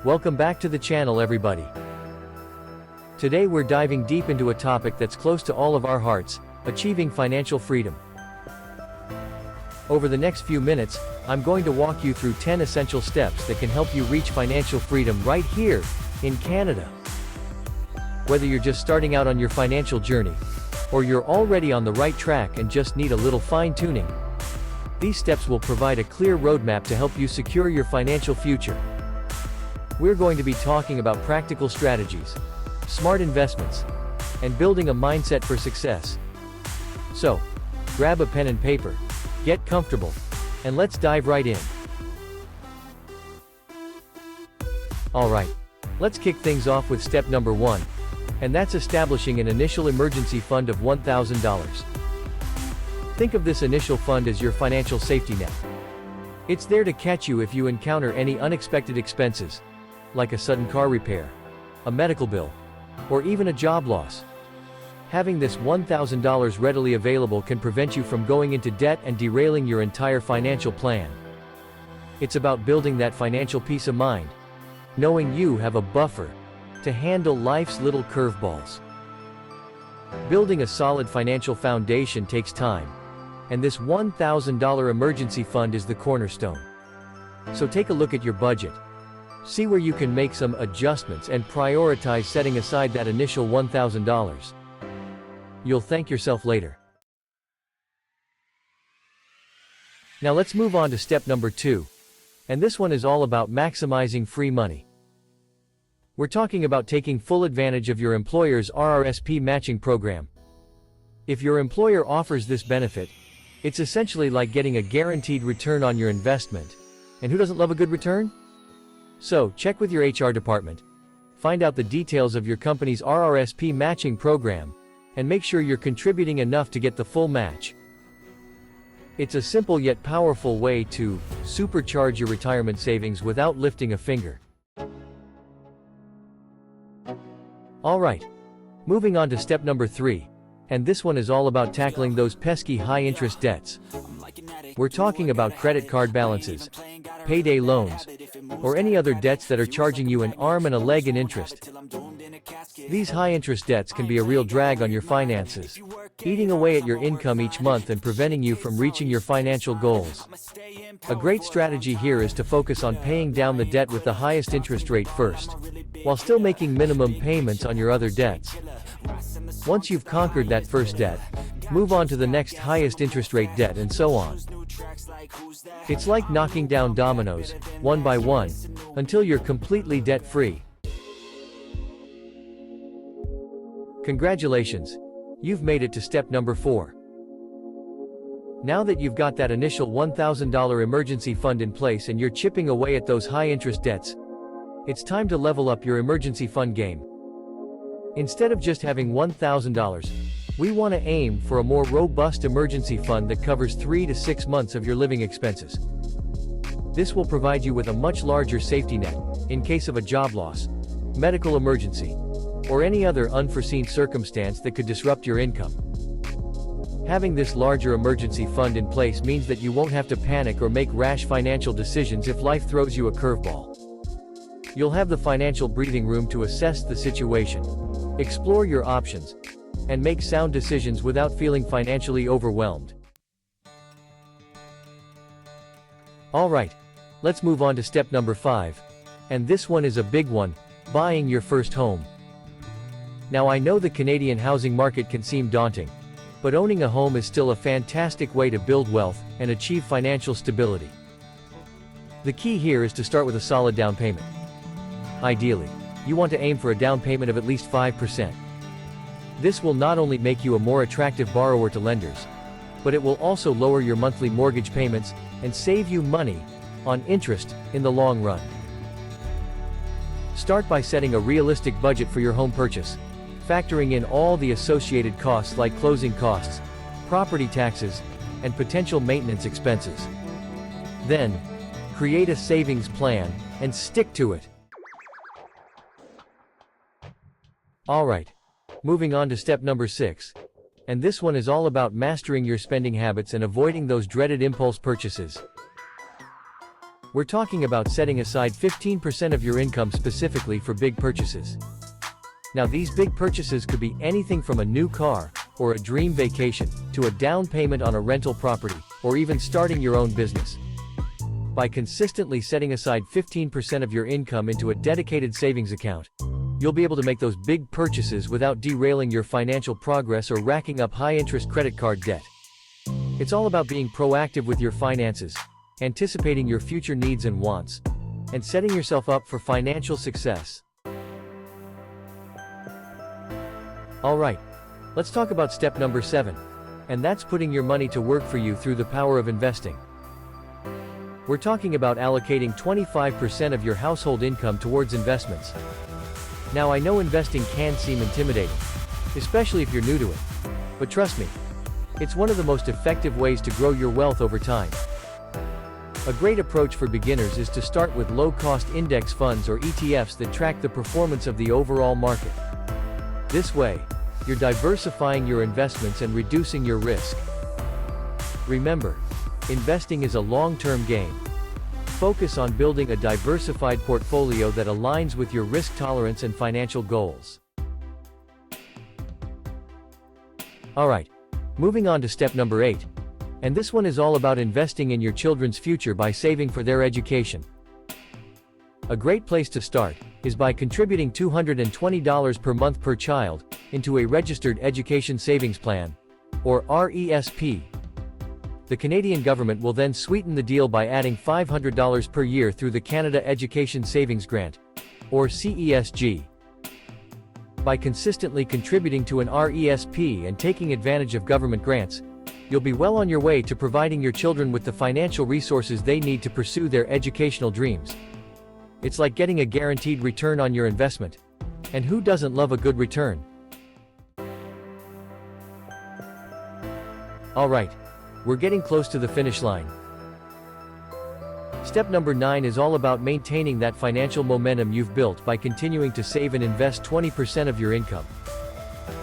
Welcome back to the channel, everybody. Today we're diving deep into a topic that's close to all of our hearts: achieving financial freedom. Over the next few minutes, I'm going to walk you through 10 essential steps that can help you reach financial freedom right here in Canada. Whether you're just starting out on your financial journey, or you're already on the right track and just need a little fine-tuning, these steps will provide a clear roadmap to help you secure your financial future. We're going to be talking about practical strategies, smart investments, and building a mindset for success. So, grab a pen and paper, get comfortable, and let's dive right in. Alright, let's kick things off with step number 1, and that's establishing an initial emergency fund of $1,000. Think of this initial fund as your financial safety net. It's there to catch you if you encounter any unexpected expenses, like a sudden car repair, a medical bill, or even a job loss. Having this $1,000 readily available can prevent you from going into debt and derailing your entire financial plan. It's about building that financial peace of mind, knowing you have a buffer to handle life's little curveballs. Building a solid financial foundation takes time, and this $1,000 emergency fund is the cornerstone. So take a look at your budget. See where you can make some adjustments and prioritize setting aside that initial $1,000. You'll thank yourself later. Now let's move on to step number 2. And this one is all about maximizing free money. We're talking about taking full advantage of your employer's RRSP matching program. If your employer offers this benefit, it's essentially like getting a guaranteed return on your investment. And who doesn't love a good return? So, check with your HR department. Find out the details of your company's RRSP matching program, and make sure you're contributing enough to get the full match. It's a simple yet powerful way to supercharge your retirement savings without lifting a finger. Alright, moving on to step number 3, and this one is all about tackling those pesky high-interest debts. We're talking about credit card balances, payday loans, or any other debts that are charging you an arm and a leg in interest. These high-interest debts can be a real drag on your finances, eating away at your income each month and preventing you from reaching your financial goals. A great strategy here is to focus on paying down the debt with the highest interest rate first, while still making minimum payments on your other debts. Once you've conquered that first debt, move on to the next highest interest rate debt, and so on. It's like knocking down dominoes, one by one, until you're completely debt-free. Congratulations! You've made it to step number 4. Now that you've got that initial $1,000 emergency fund in place and you're chipping away at those high-interest debts, it's time to level up your emergency fund game. Instead of just having $1,000, we want to aim for a more robust emergency fund that covers 3 to 6 months of your living expenses. This will provide you with a much larger safety net, in case of a job loss, medical emergency, or any other unforeseen circumstance that could disrupt your income. Having this larger emergency fund in place means that you won't have to panic or make rash financial decisions if life throws you a curveball. You'll have the financial breathing room to assess the situation, explore your options, and make sound decisions without feeling financially overwhelmed. Alright, let's move on to step number 5. And this one is a big one: buying your first home. Now I know the Canadian housing market can seem daunting, but owning a home is still a fantastic way to build wealth and achieve financial stability. The key here is to start with a solid down payment. Ideally, you want to aim for a down payment of at least 5%. This will not only make you a more attractive borrower to lenders, but it will also lower your monthly mortgage payments and save you money on interest in the long run. Start by setting a realistic budget for your home purchase, factoring in all the associated costs like closing costs, property taxes, and potential maintenance expenses. Then, create a savings plan and stick to it. Alright, moving on to step number 6. And this one is all about mastering your spending habits and avoiding those dreaded impulse purchases. We're talking about setting aside 15% of your income specifically for big purchases. Now these big purchases could be anything from a new car, or a dream vacation, to a down payment on a rental property, or even starting your own business. By consistently setting aside 15% of your income into a dedicated savings account, you'll be able to make those big purchases without derailing your financial progress or racking up high-interest credit card debt. It's all about being proactive with your finances, anticipating your future needs and wants, and setting yourself up for financial success. Alright, let's talk about step number 7, and that's putting your money to work for you through the power of investing. We're talking about allocating 25% of your household income towards investments. Now I know investing can seem intimidating, especially if you're new to it. But trust me, it's one of the most effective ways to grow your wealth over time. A great approach for beginners is to start with low-cost index funds or ETFs that track the performance of the overall market. This way, you're diversifying your investments and reducing your risk. Remember, investing is a long-term game. Focus on building a diversified portfolio that aligns with your risk tolerance and financial goals. Alright, moving on to step number 8. And this one is all about investing in your children's future by saving for their education. A great place to start is by contributing $220 per month per child into a registered education savings plan, or RRSP. The Canadian government will then sweeten the deal by adding $500 per year through the Canada Education Savings Grant, or CESG. By consistently contributing to an RRSP and taking advantage of government grants, you'll be well on your way to providing your children with the financial resources they need to pursue their educational dreams. It's like getting a guaranteed return on your investment. And who doesn't love a good return? Alright, we're getting close to the finish line. Step number 9 is all about maintaining that financial momentum you've built by continuing to save and invest 20% of your income.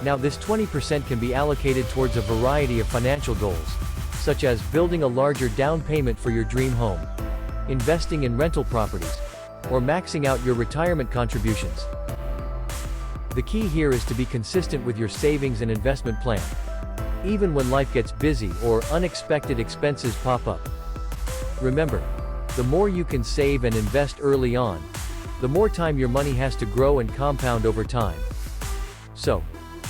Now this 20% can be allocated towards a variety of financial goals, such as building a larger down payment for your dream home, investing in rental properties, or maxing out your retirement contributions. The key here is to be consistent with your savings and investment plan, even when life gets busy or unexpected expenses pop up. Remember, the more you can save and invest early on, the more time your money has to grow and compound over time. So,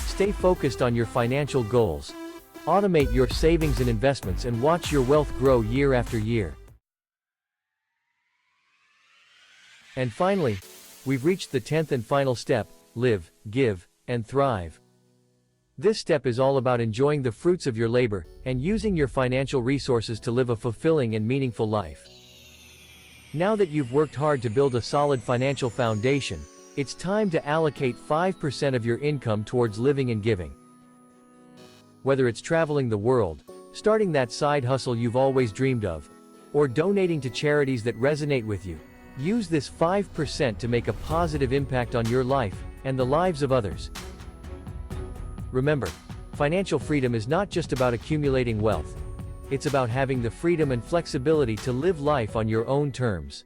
stay focused on your financial goals, automate your savings and investments, and watch your wealth grow year after year. And finally, we've reached the 10th and final step: live, give, and thrive. This step is all about enjoying the fruits of your labor and using your financial resources to live a fulfilling and meaningful life. Now that you've worked hard to build a solid financial foundation, it's time to allocate 5% of your income towards living and giving. Whether it's traveling the world, starting that side hustle you've always dreamed of, or donating to charities that resonate with you, use this 5% to make a positive impact on your life and the lives of others. Remember, financial freedom is not just about accumulating wealth. It's about having the freedom and flexibility to live life on your own terms.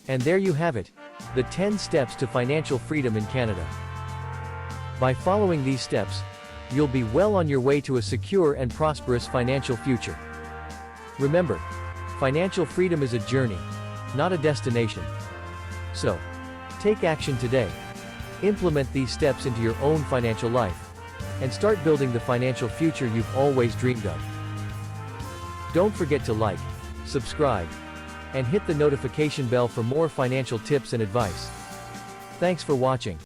And there you have it, the 10 steps to financial freedom in Canada. By following these steps, you'll be well on your way to a secure and prosperous financial future. Remember, financial freedom is a journey, not a destination. So, take action today. Implement these steps into your own financial life, and start building the financial future you've always dreamed of. Don't forget to like, subscribe, and hit the notification bell for more financial tips and advice. Thanks for watching.